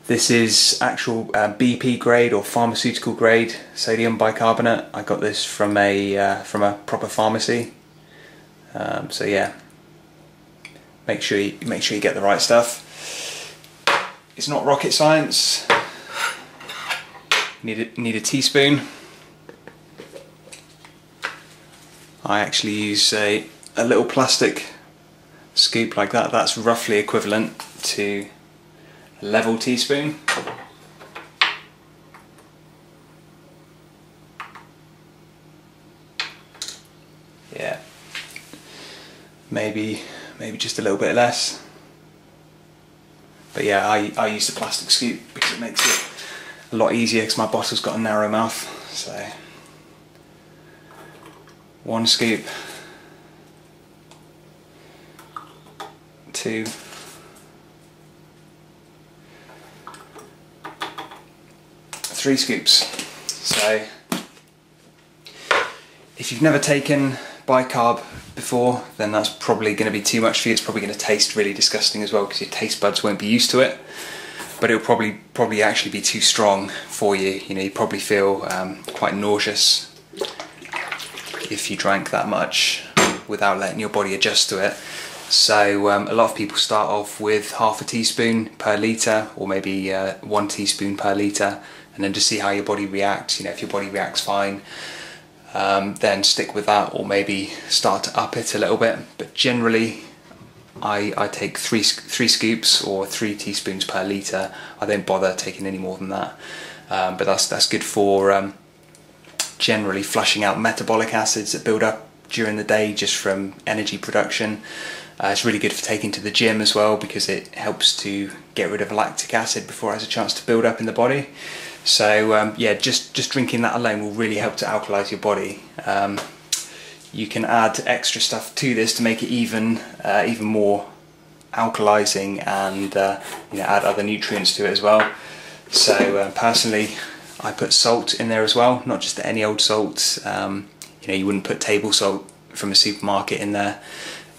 This is actual BP grade or pharmaceutical grade sodium bicarbonate. I got this from a proper pharmacy. So yeah, make sure you get the right stuff. It's not rocket science. You need a teaspoon. I actually use a little plastic scoop like that. That's roughly equivalent to a level teaspoon. Yeah, maybe just a little bit less. But yeah, I use the plastic scoop because it makes it a lot easier because my bottle's got a narrow mouth. So 1 scoop, 2, 3 scoops. So if you've never taken bicarb before, then that's probably going to be too much for you. It's probably going to taste really disgusting as well because your taste buds won't be used to it. But it'll probably actually be too strong for you. You know, you probably feel quite nauseous if you drank that much without letting your body adjust to it. So a lot of people start off with half a teaspoon per litre, or maybe 1 teaspoon per litre, and then just see how your body reacts. You know, if your body reacts fine, then stick with that, or maybe start to up it a little bit. But generally I take 3 scoops or 3 teaspoons per litre. I don't bother taking any more than that, but that's good for generally flushing out metabolic acids that build up during the day just from energy production. It's really good for taking to the gym as well because it helps to get rid of lactic acid before it has a chance to build up in the body. So yeah, just drinking that alone will really help to alkalise your body. You can add extra stuff to this to make it even more alkalizing, and you know, add other nutrients to it as well. So personally, I put salt in there as well, not just any old salt. You know, you wouldn't put table salt from a supermarket in there.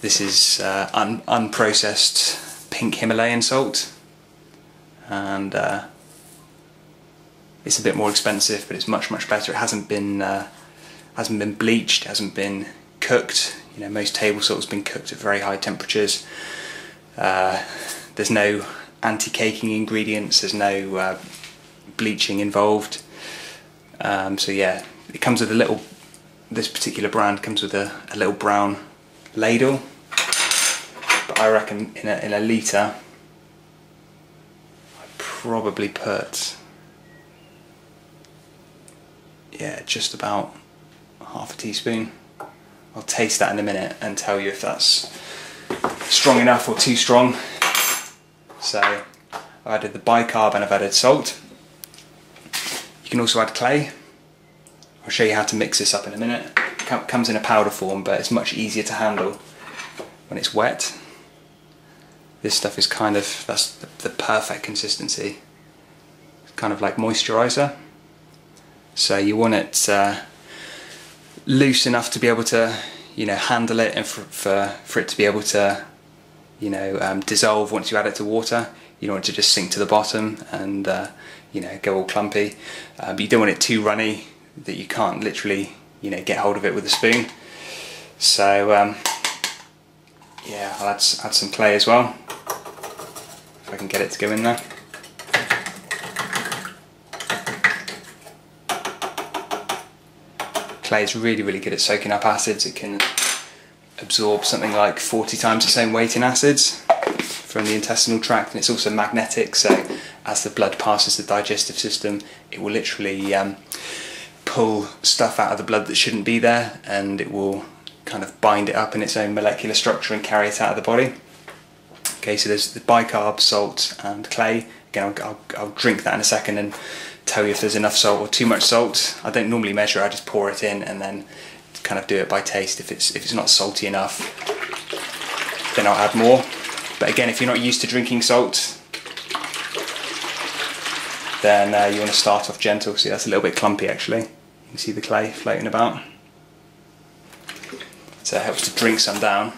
This is unprocessed pink Himalayan salt, and it's a bit more expensive, but it's much better. It hasn't been bleached, hasn't been cooked. You know, most table salt has been cooked at very high temperatures. There's no anti-caking ingredients. There's no bleaching involved. So yeah, it comes with a little. This particular brand comes with a little brown ladle. But I reckon in a litre, I probably put, yeah, just about half a teaspoon. I'll taste that in a minute and tell you if that's strong enough or too strong. So I've added the bicarb and I've added salt. You can also add clay. I'll show you how to mix this up in a minute. It comes in a powder form, but it's much easier to handle when it's wet. This stuff is that's the perfect consistency. It's kind of like moisturiser. So you want it loose enough to be able to, you know, handle it, and for it to be able to, you know, dissolve once you add it to water. You don't want it to just sink to the bottom and you know, go all clumpy. But you don't want it too runny that you can't literally, you know, get hold of it with a spoon. So yeah, I'll add some clay as well, if I can get it to go in there. Clay is really good at soaking up acids. It can absorb something like 40 times its own weight in acids from the intestinal tract, and it's also magnetic, so as the blood passes the digestive system, it will literally pull stuff out of the blood that shouldn't be there, and it will kind of bind it up in its own molecular structure and carry it out of the body. Okay, so there's the bicarb, salt and clay. Again, I'll drink that in a second and tell you if there's enough salt or too much salt. I don't normally measure, I just pour it in and then kind of do it by taste. If it's not salty enough, then I'll add more. But again, if you're not used to drinking salt, then you want to start off gentle. See, that's a little bit clumpy actually. You can see the clay floating about. So it helps to drink some down.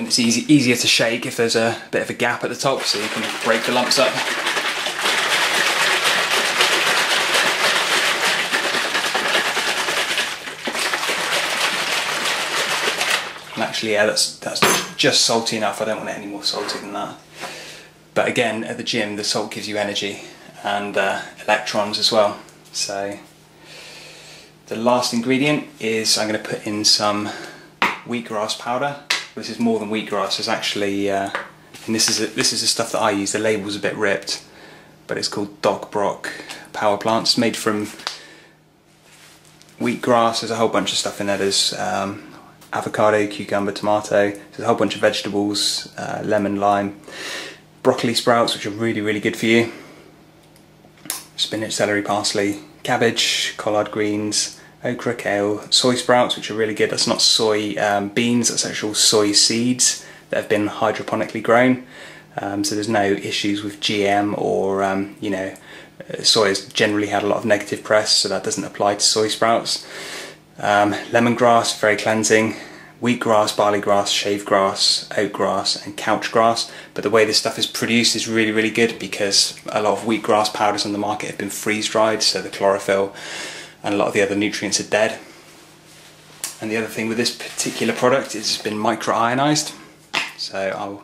and it's easier to shake if there's a bit of a gap at the top, so you can break the lumps up. And actually, yeah, that's just salty enough. I don't want it any more salty than that. But again, at the gym, the salt gives you energy and electrons as well. So the last ingredient is I'm going to put in some wheatgrass powder. This is more than wheatgrass. It's actually, and this is the stuff that I use. The label's a bit ripped, but it's called Doc Brock Power Plant. It's made from wheatgrass. There's a whole bunch of stuff in there. There's avocado, cucumber, tomato. There's a whole bunch of vegetables, lemon, lime, broccoli sprouts, which are really good for you. Spinach, celery, parsley, cabbage, collard greens, okra, kale, soy sprouts, which are really good. That's not soy beans, that's actual soy seeds that have been hydroponically grown. So there's no issues with GM or, you know, soy has generally had a lot of negative press, so that doesn't apply to soy sprouts. Lemongrass, very cleansing. Wheatgrass, barley grass, shave grass, oat grass and couch grass. But the way this stuff is produced is really good, because a lot of wheatgrass powders on the market have been freeze dried, so the chlorophyll and a lot of the other nutrients are dead. And the other thing with this particular product is it's been micro-ionized. So I'll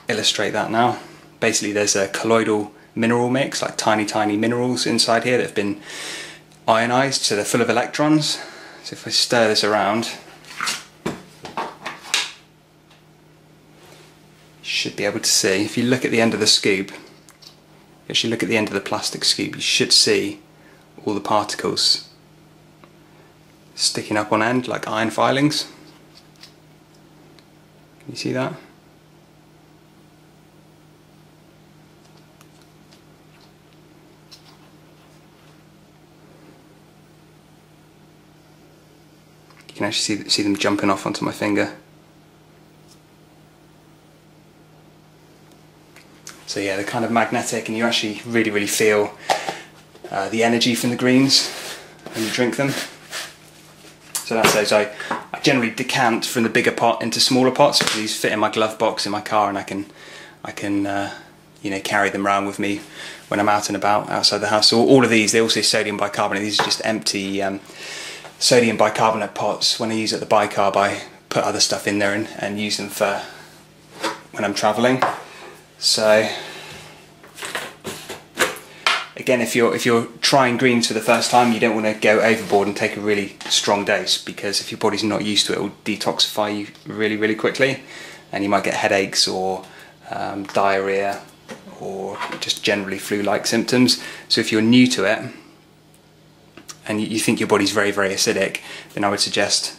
illustrate that now. Basically there's a colloidal mineral mix, like tiny minerals inside here that have been ionized, so they're full of electrons. So if I stir this around, you should be able to see, if you look at the end of the scoop, if you look at the end of the plastic scoop, you should see all the particles sticking up on end like iron filings. Can you see that? You can actually see them jumping off onto my finger. So yeah, they're kind of magnetic, and you actually really feel the energy from the greens when you drink them. So that's those. I generally decant from the bigger pot into smaller pots. So these fit in my glove box in my car, and I can you know, carry them around with me when I'm out and about outside the house. So all of these, they also sodium bicarbonate. These are just empty sodium bicarbonate pots. When I use at the bicarb, I put other stuff in there and use them for when I'm travelling. So again, if you're trying greens for the first time, you don't want to go overboard and take a really strong dose, because if your body's not used to it, it will detoxify you really quickly, and you might get headaches or diarrhea or just generally flu-like symptoms. So if you're new to it and you think your body's very acidic, then I would suggest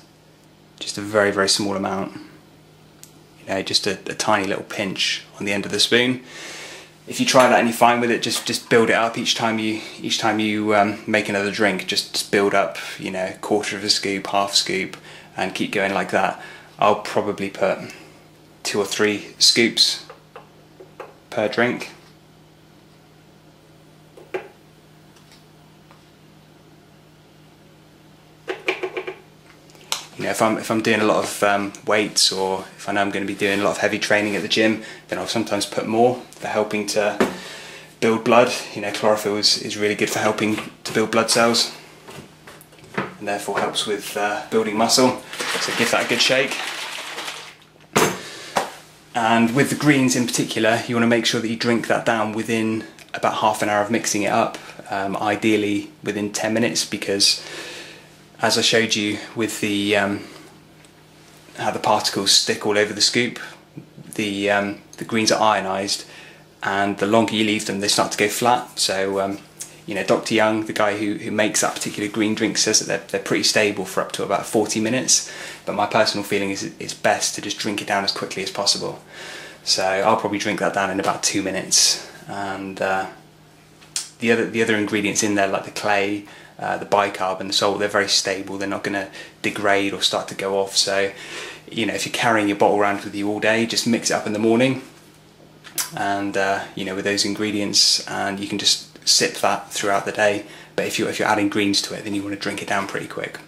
just a very small amount. You know, just a tiny little pinch on the end of the spoon. If you try that and you're fine with it, just build it up each time you make another drink. Just build up, you know, quarter of a scoop, half scoop, and keep going like that. I'll probably put 2 or 3 scoops per drink. You know, if I'm doing a lot of weights, or if I know I'm going to be doing a lot of heavy training at the gym, then I'll sometimes put more for helping to build blood. You know, chlorophyll is really good for helping to build blood cells, and therefore helps with building muscle. So give that a good shake. And with the greens in particular, you want to make sure that you drink that down within about half an hour of mixing it up, ideally within 10 minutes, because as I showed you with the how the particles stick all over the scoop, the greens are ionized, and the longer you leave them, they start to go flat. So you know, Dr. Young, the guy who makes that particular green drink, says that they're pretty stable for up to about 40 minutes. But my personal feeling is it's best to just drink it down as quickly as possible. So I'll probably drink that down in about 2 minutes. And the other ingredients in there, like the clay, the bicarb and the salt, they're very stable. They're not going to degrade or start to go off. So, you know, if you're carrying your bottle around with you all day, just mix it up in the morning, and you know, with those ingredients, and you can just sip that throughout the day. But if you're adding greens to it, then you want to drink it down pretty quick.